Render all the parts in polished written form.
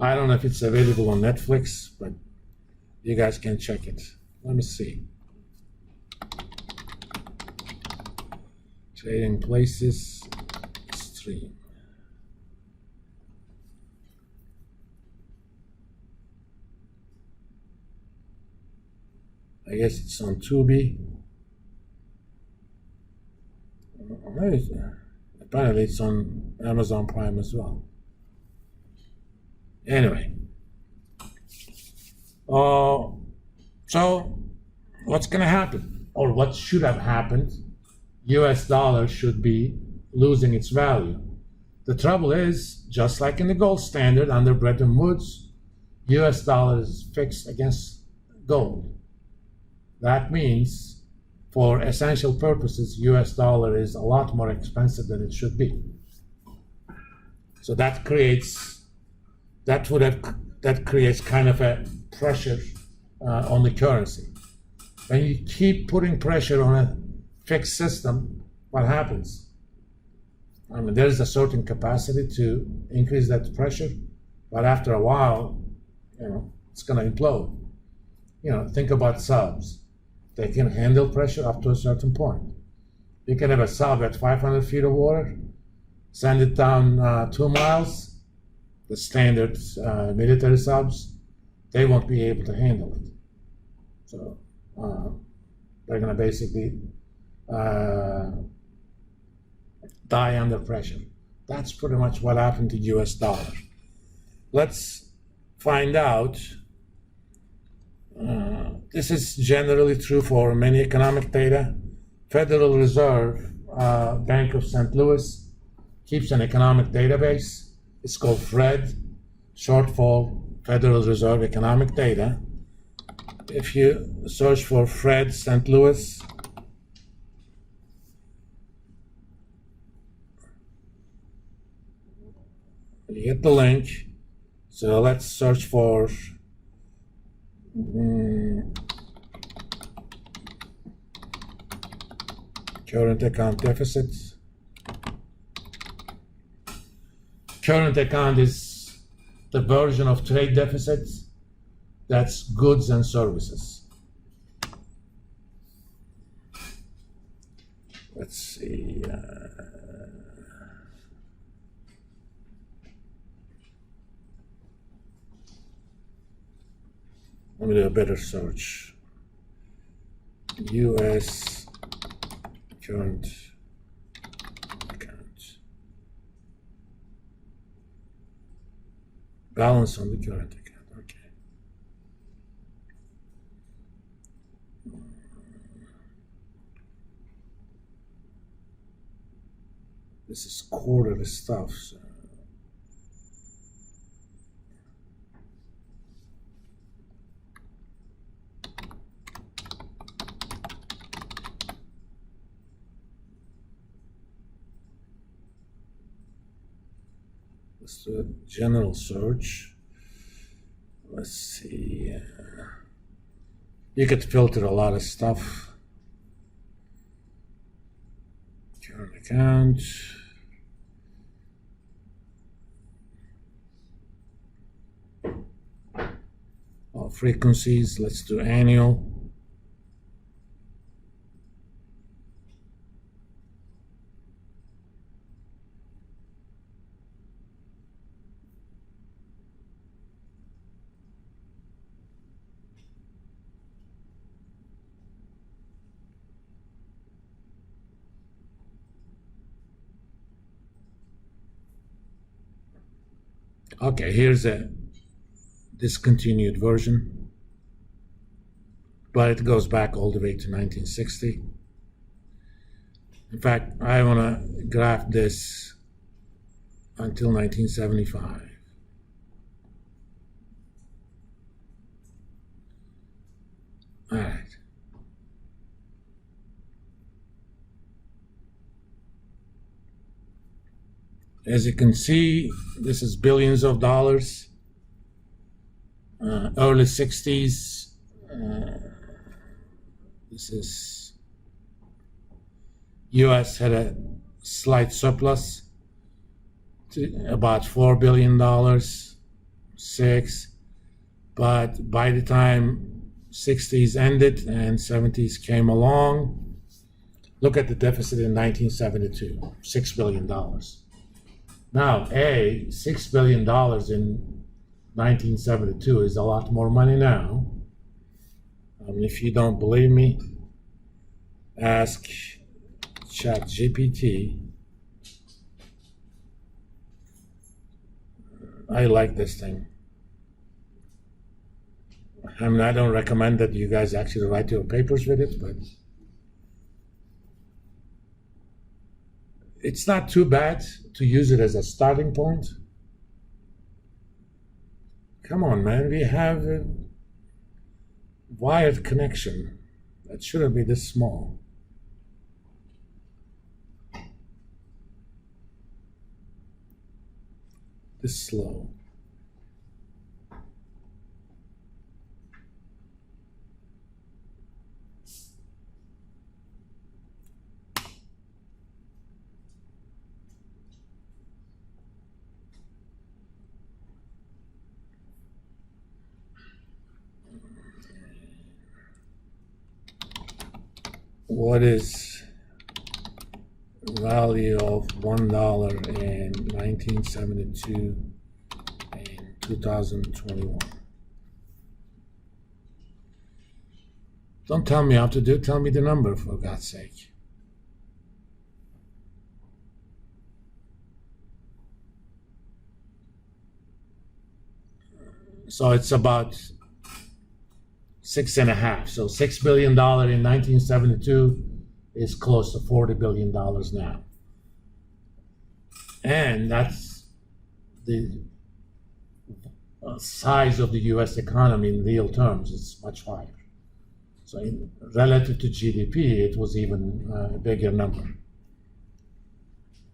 I don't know if it's available on Netflix, but you guys can check it. Let me see. Trading Places stream. I guess it's on Tubi. Apparently it's on Amazon Prime as well. Anyway. So what's going to happen? Or what should have happened? US dollar should be losing its value. The trouble is, just like in the gold standard under Bretton Woods, US dollar is fixed against gold. That means, for essential purposes, US dollar is a lot more expensive than it should be. So that creates kind of a pressure on the currency. When you keep putting pressure on a fixed system, what happens? I mean, there's a certain capacity to increase that pressure, but after a while, it's going to implode. Think about subs. They can handle pressure up to a certain point. You can have a sub at 500 feet of water, send it down 2 miles. The standard military subs, they won't be able to handle it. So they're going to basically die under pressure. That's pretty much what happened to US dollar. Let's find out. This is generally true for many economic data. Federal Reserve Bank of St. Louis keeps an economic database. It's called FRED, short for Federal Reserve Economic Data. If you search for FRED St. Louis, you get the link. So let's search for current account deficits. Current account is the version of trade deficits that's goods and services. Let's see. Let me do a better search. US current account. Balance on the current account. Okay. This is quarterly stuff. So. Let's do a general search. Let's see. You could filter a lot of stuff. Current account. Frequencies. Let's do annual. Okay, here's a discontinued version, but it goes back all the way to 1960. In fact, I want to graph this until 1975. All right. As you can see, this is billions of dollars. Early 60s. This is US had a slight surplus to about $4 billion. 6. But by the time 60s ended and 70s came along, look at the deficit in 1972, $6 billion. Now, $6 billion in 1972 is a lot more money now. If you don't believe me, ask ChatGPT. I like this thing. I don't recommend that you guys actually write your papers with it, but it's not too bad to use it as a starting point. Come on, man, we have a wired connection. That shouldn't be this small. This slow. What is value of $1 in 1972 and 2021? Don't tell me how to do it, tell me the number, for God's sake. So it's about 6.5. So $6 billion in 1972 is close to $40 billion now. And that's the size of the US economy in real terms is much higher. So relative to GDP, it was even a bigger number.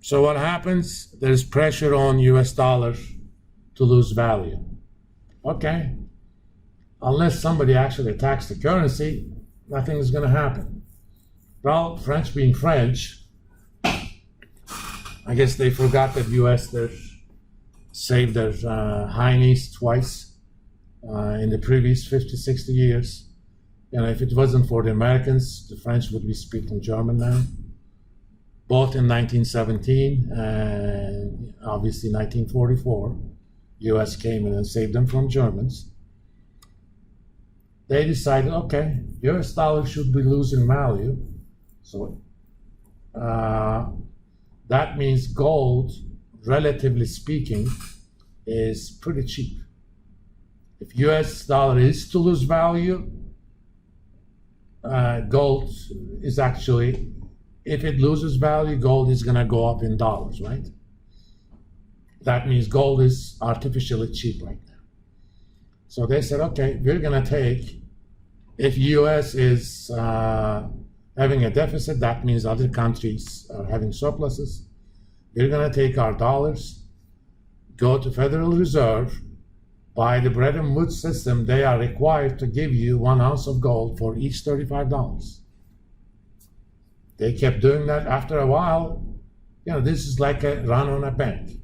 So what happens? There's pressure on US dollar to lose value. Okay. Unless somebody actually attacks the currency, nothing is going to happen. Well, French being French, I guess they forgot that U.S. saved their heinies twice in the previous 50, 60 years. And if it wasn't for the Americans, the French would be speaking German now. Both in 1917 and obviously 1944, U.S. came in and saved them from Germans. They decided, okay, US dollar should be losing value. So that means gold, relatively speaking, is pretty cheap. If US dollar is to lose value, gold is actually, if it loses value, gold is going to go up in dollars, right? That means gold is artificially cheap right now. So they said, okay, we're going to take, if US is having a deficit, that means other countries are having surpluses. We're going to take our dollars, go to Federal Reserve, by the Bretton Woods system, they are required to give you 1 ounce of gold for each $35. They kept doing that. After a while, this is like a run on a bank.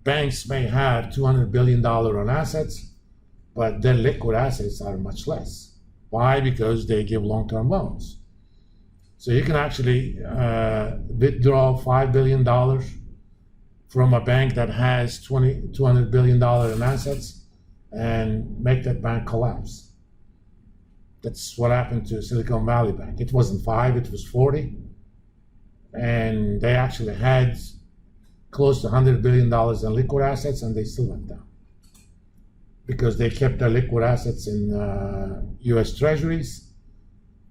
Banks may have $200 billion on assets, but their liquid assets are much less. Why? Because they give long-term loans. So you can actually withdraw $5 billion from a bank that has $200 billion in assets and make that bank collapse. That's what happened to Silicon Valley Bank. It wasn't 5, it was 40. And they actually had close to $100 billion in liquid assets, and they still went down because they kept their liquid assets in US Treasuries,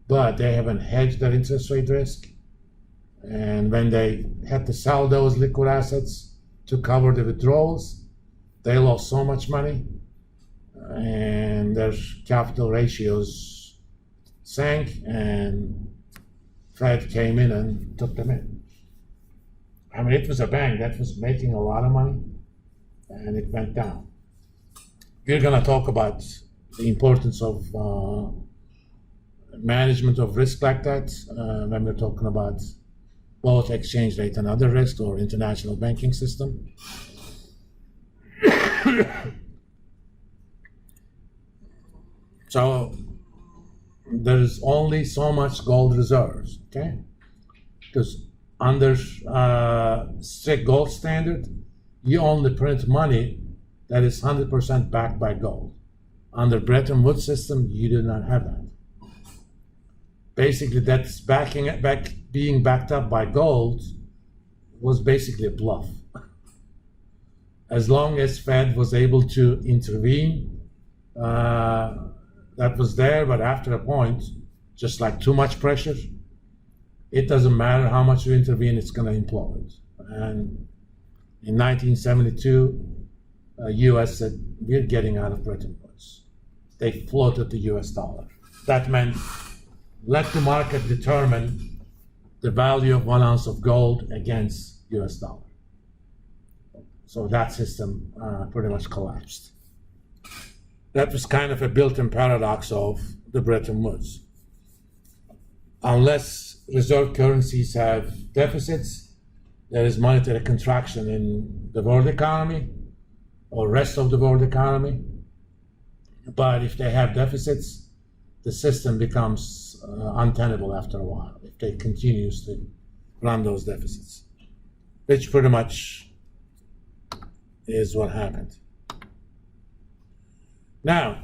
but they haven't hedged their interest rate risk. And when they had to sell those liquid assets to cover the withdrawals, they lost so much money, and their capital ratios sank, and Fed came in and took them in. I mean, it was a bank that was making a lot of money, and it went down. We're going to talk about the importance of management of risk like that when we're talking about both exchange rate and other risk or international banking system. So there's only so much gold reserves, okay? Because under strict gold standard, you only print money that is 100% backed by gold. Under Bretton Woods system, you do not have that. Basically, that's being backed up by gold was basically a bluff. As long as Fed was able to intervene, that was there, but after a point, just like too much pressure, it doesn't matter how much you intervene, it's going to implode. And in 1972, US said, we're getting out of Bretton Woods. They floated the US dollar. That meant let the market determine the value of 1 ounce of gold against US dollar. So that system pretty much collapsed. That was kind of a built-in paradox of the Bretton Woods. Unless reserve currencies have deficits, there is monetary contraction in the world economy or rest of the world economy. But if they have deficits, the system becomes untenable after a while if they continuously run those deficits, which pretty much is what happened. Now,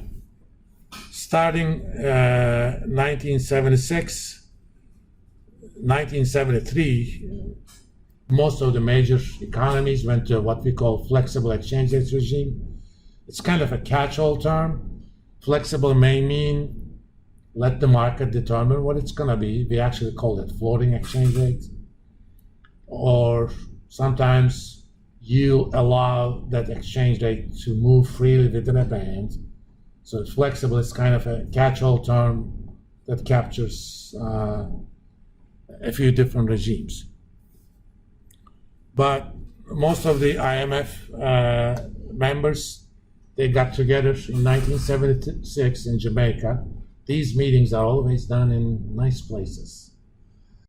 starting 1976, 1973, most of the major economies went to what we call flexible exchange rate regime. It's kind of a catch-all term. Flexible may mean let the market determine what it's going to be. We actually call it floating exchange rate. Or sometimes you allow that exchange rate to move freely within a band. So it's flexible. It's kind of a catch-all term that captures a few different regimes. But most of the IMF members, they got together in 1976 in Jamaica. These meetings are always done in nice places.